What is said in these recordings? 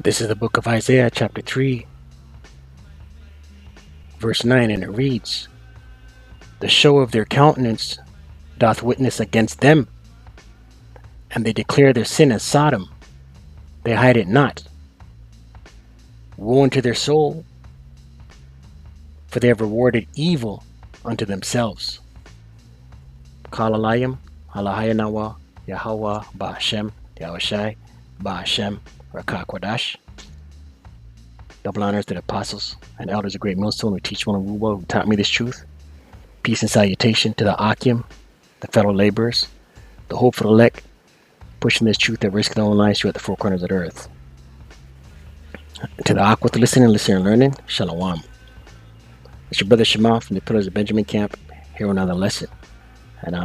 This is the book of Isaiah, chapter 3, verse 9, and it reads, "The show of their countenance doth witness against them, and they declare their sin as Sodom. They hide it not. Woe unto their soul, for they have rewarded evil unto themselves." Kalalayim, Halahayanawa, Yahweh, Ba'ashem, Yahushai, Ba'ashem, Rakakwadash. Double honors to the apostles and elders of Great Millstone who teach one of Ruwa, who taught me this truth. Peace and salutation to the Akim, the fellow laborers, the hopeful elect, pushing this truth at risk of their own lives throughout the four corners of the earth. To the Aqua, to listen and learning, Shalom. It's your brother Shema from the Pillars of Benjamin Camp, here on another lesson. And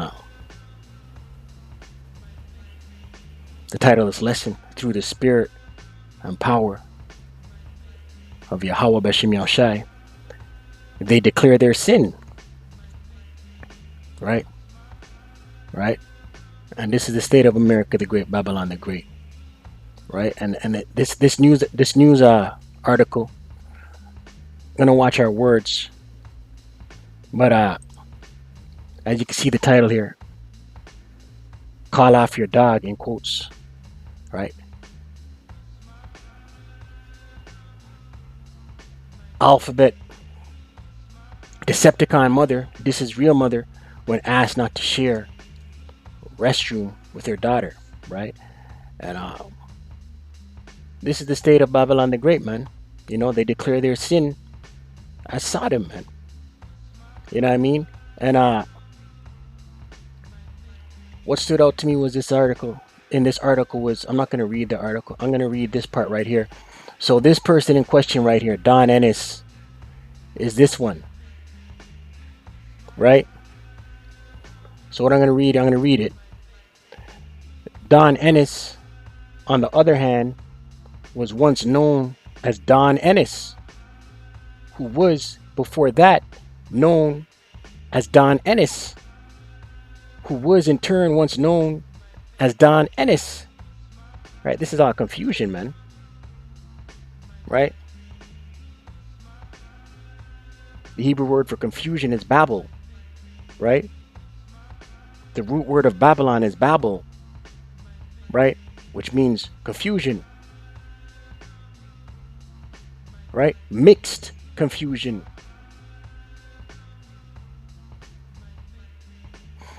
the title of this lesson, Through the Spirit and Power of Yahweh B'Shem Yahushai, they declare their sin. Right? And this is the state of America the Great, Babylon the Great. Right? And this news article, I'm gonna watch our words. But as you can see the title here, "Call off your dog," in quotes. Right? Alphabet Decepticon mother, this is real mother, when asked not to share restroom with her daughter, right? And this is the state of Babylon the Great, man. You know, they declare their sin as Sodom, man. You know what I mean? And what stood out to me was this article. In this article was, I'm not going to read the article. I'm going to read this part right here. So this person in question right here, Don Ennis, is this one, right? So what I'm going to read it. Don Ennis, on the other hand, was once known as Don Ennis, who was, before that, known as Don Ennis, who was in turn once known as Don Ennis. Right? This is all confusion, man. Right? The Hebrew word for confusion is Babel. Right? The root word of Babylon is Babel. Right? Which means confusion. Right? Mixed confusion.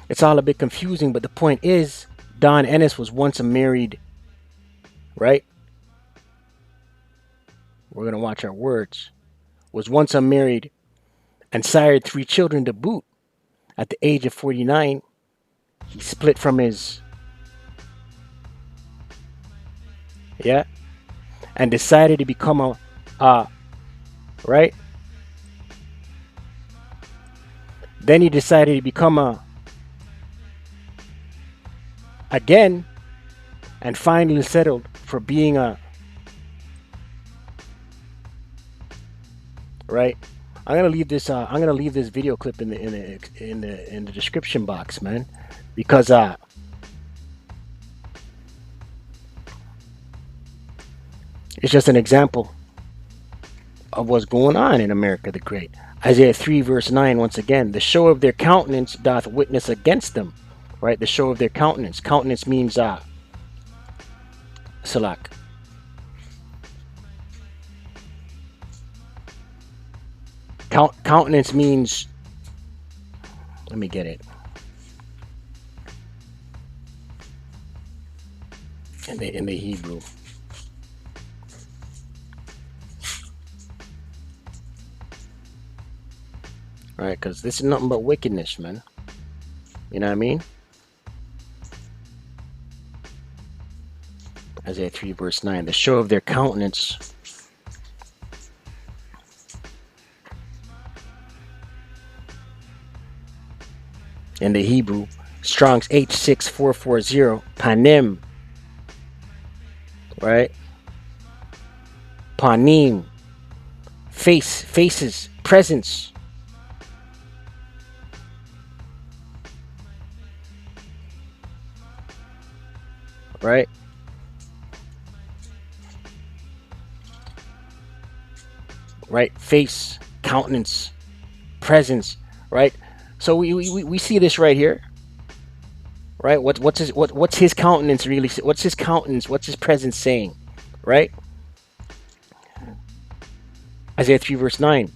It's all a bit confusing, but the point is, Don Ennis was once a married, right? We're going to watch our words. Was once unmarried and sired 3 children to boot. At the age of 49, he split from his, and decided to become right? Then he decided to become again, and finally settled for being right. I'm gonna leave this video clip in the description box, man, because it's just an example of what's going on in America the Great. Isaiah 3 verse 9, once again, "The show of their countenance doth witness against them." Right? The show of their countenance. Countenance means salak. Countenance means, let me get it. In the Hebrew. Right? Because this is nothing but wickedness, man. You know what I mean? Isaiah 3 verse 9, "The show of their countenance in the Hebrew, Strong's H6440, panim, right? Panim, faces, presence. Right? right? Face, countenance, presence, right? So we see this right here, right? What's his countenance really? What's his countenance? What's his presence saying, right? Isaiah 3 verse 9.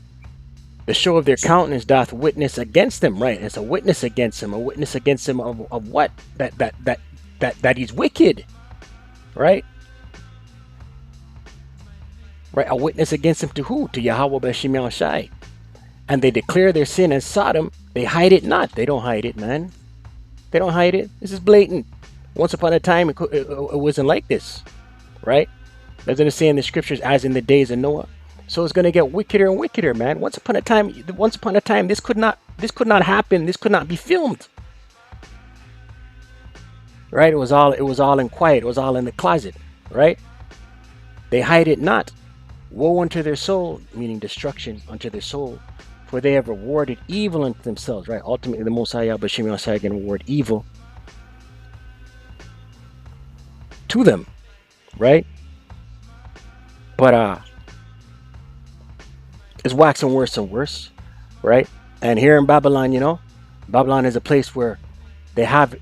The show of their countenance doth witness against them, right? It's a witness against him. A witness against him of what? That he's wicked, right? Right? A witness against him to who? To Yahweh B'Shem Yahushai. And they declare their sin as Sodom. They hide it not. They don't hide it, man. They don't hide it. This is blatant. Once upon a time, it wasn't like this, right? Doesn't it say in the scriptures, as in the days of Noah? So it's going to get wickeder and wickeder, man. Once upon a time, this could not happen. This could not be filmed, right? It was all in quiet. It was all in the closet, right? They hide it not. Woe unto their soul, meaning destruction unto their soul, for they have rewarded evil unto themselves, right? Ultimately, the Most High B'Shem Yahushai can reward evil to them, right? But it's waxing worse and worse, right? And here in Babylon, Babylon is a place where they have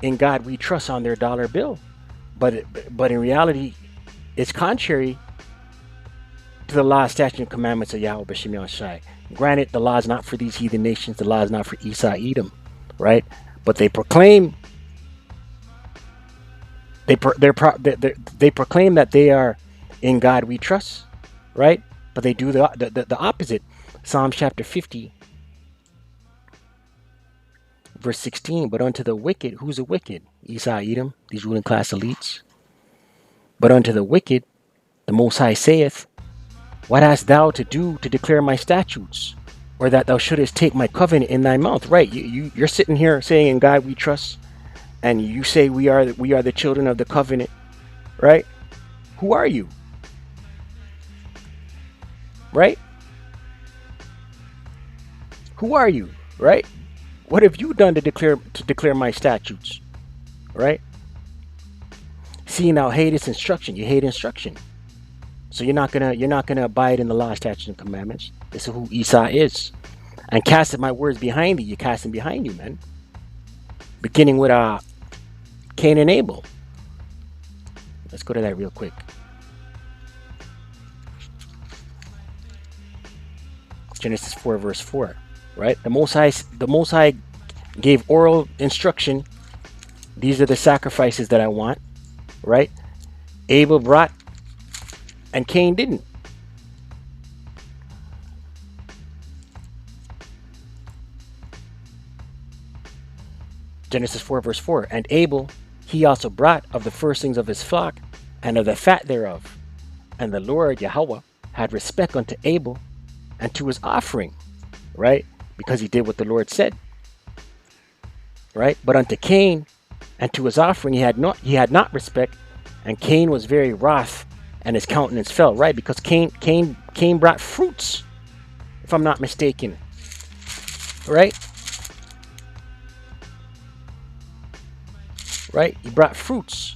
in God we trust on their dollar bill, but in reality, it's contrary to the law, statutes, and commandments of Yahweh B'Shem Yahushai. Granted, the law is not for these heathen nations. The law is not for Esau, Edom, right? But they proclaim they proclaim that they are in God we trust, right? But they do the opposite. Psalms chapter 50, verse 16. But unto the wicked, who's the wicked? Esau, Edom, these ruling class elites. But unto the wicked, the Most High saith, what hast thou to do to declare my statutes, or that thou shouldest take my covenant in thy mouth? Right? You're sitting here saying, in God we trust, and you say we are the children of the covenant, right? Who are you? Right? Who are you? Right? What have you done to declare my statutes? Right? Seeing thou hatest instruction, you hate instruction. So you're not gonna abide in the law, statutes, and commandments. This is who Esau is. And casted my words behind thee, you cast them behind you, man. Beginning with Cain and Abel. Let's go to that real quick. Genesis 4 verse 4, right? The Most High gave oral instruction. These are the sacrifices that I want, right? Abel brought and Cain didn't. Genesis 4 verse 4. And Abel, he also brought of the firstlings of his flock and of the fat thereof. And the Lord Yahweh had respect unto Abel and to his offering, right? Because he did what the Lord said, right? But unto Cain and to his offering he had not respect, and Cain was very wroth, and his countenance fell, right? Because Cain brought fruits, if I'm not mistaken, right? Right? He brought fruits,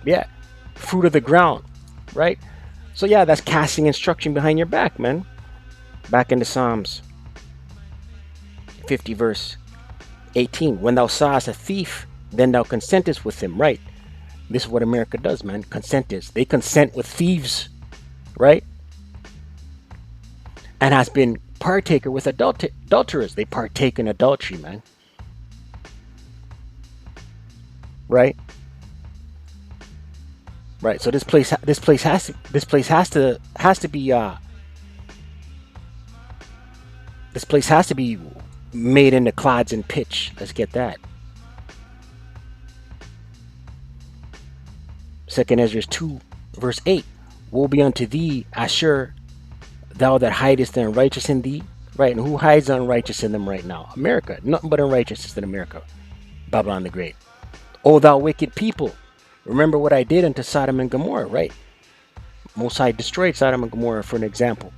yeah, fruit of the ground, right? So yeah, that's casting instruction behind your back, man. Back into Psalms 50 verse 18. When thou sawest a thief, then thou consentest with him, right? This is what America does, man. Consentest. They consent with thieves, right? And has been partaker with adulterers. They partake in adultery, man. Right? Right. So this place has to be made into clods and pitch. Let's get that. 2nd Ezra 2 verse 8. Woe be unto thee, Asher, thou that hidest the unrighteous in thee. Right? And who hides the unrighteous in them right now? America. Nothing but unrighteousness in America. Babylon the Great. O thou wicked people, remember what I did unto Sodom and Gomorrah, right? Most High destroyed Sodom and Gomorrah for an example.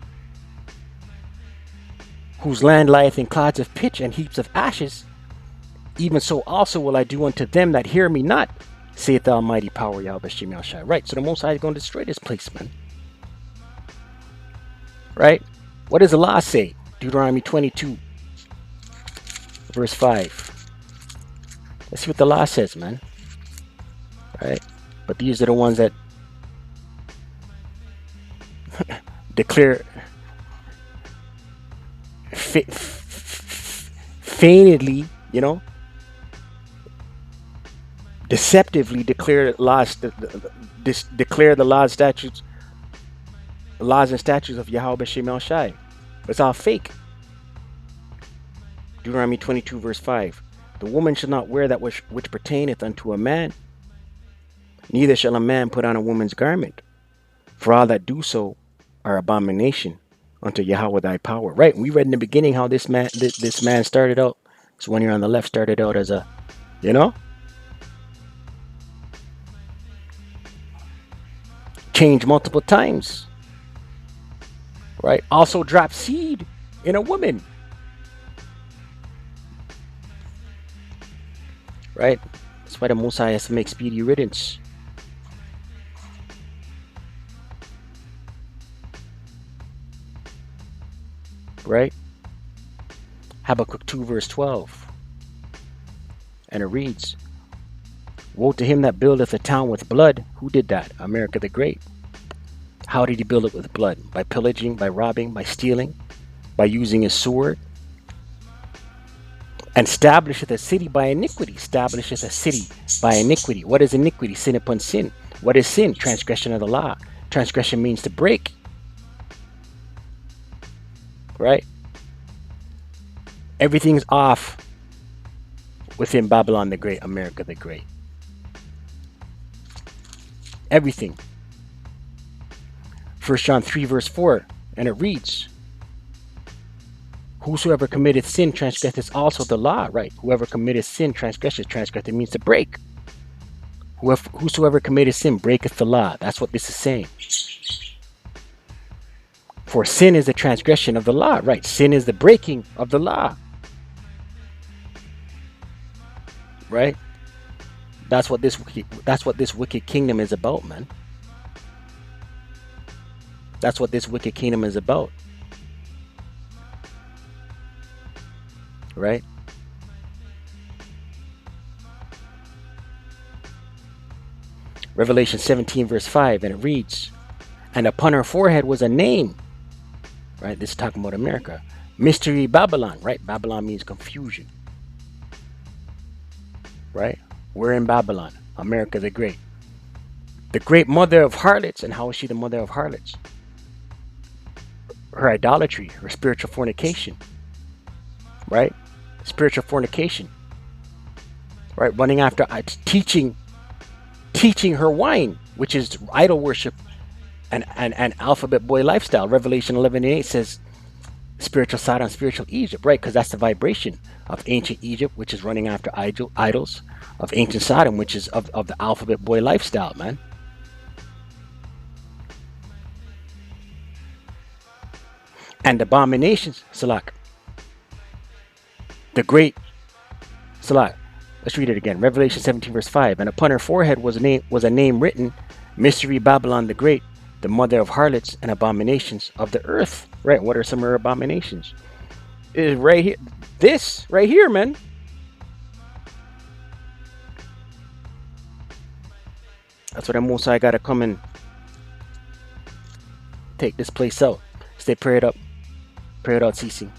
Whose land lieth in clouds of pitch and heaps of ashes. Even so also will I do unto them that hear me not, saith the Almighty power Yahweh B'Shem Yahushai. Right, so the Most High is going to destroy this place, man. right? What does the law say? Deuteronomy 22, verse 5. Let's see what the law says, man. Right? But these are the ones that declare feignedly, deceptively declare laws, declare the laws, statutes, laws and statutes of Yahweh B'Shem El Shai. It's all fake. Deuteronomy 22, verse 5. The woman shall not wear that which pertaineth unto a man, neither shall a man put on a woman's garment, for all that do so are abomination unto Yahweh thy power. Right? We read in the beginning how this man started out. This one here on the left started out as a, changed multiple times. Right? Also dropped seed in a woman. Right? That's why the Most High has to make speedy riddance. Right? Habakkuk 2, verse 12. And it reads, woe to him that buildeth a town with blood. Who did that? America the Great. How did he build it with blood? By pillaging, by robbing, by stealing, by using his sword. And establisheth a city by iniquity. Establisheth a city by iniquity. What is iniquity? Sin upon sin. What is sin? Transgression of the law. Transgression means to break. Right? Everything's off within Babylon the Great, America the Great. Everything. 1 John 3, verse 4, and it reads, whosoever committeth sin transgresseth also the law. Right? Whoever committeth sin transgresseth. Transgresseth means to break. Whosoever committeth sin breaketh the law. That's what this is saying. For sin is the transgression of the law. Right? Sin is the breaking of the law. Right? That's what this wicked kingdom is about, man. That's what this wicked kingdom is about. Right? Revelation 17, verse 5, and it reads, and upon her forehead was a name. Right? This is talking about America. Mystery Babylon. Right? Babylon means confusion. Right? We're in Babylon, America the Great. The great mother of harlots. And how is she the mother of harlots? Her idolatry, her spiritual fornication. Right? Spiritual fornication. Right? Running after teaching her wine, which is idol worship and alphabet boy lifestyle. Revelation 11:8 says spiritual Sodom, spiritual Egypt. Right? Because that's the vibration of ancient Egypt, which is running after idols, of ancient Sodom, which is of the alphabet boy lifestyle, man. And abominations, Salak. The great Salak. Let's read it again. Revelation 17, verse 5. And upon her forehead was a name written, Mystery Babylon the Great, the mother of harlots and abominations of the earth. Right? What are some of her abominations? It is right here. This right here, man. That's what the Most High gotta come and take this place out. Stay prayed up. Pray without ceasing.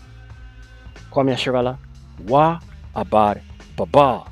Kwame Shirala. Wa Abad Baba.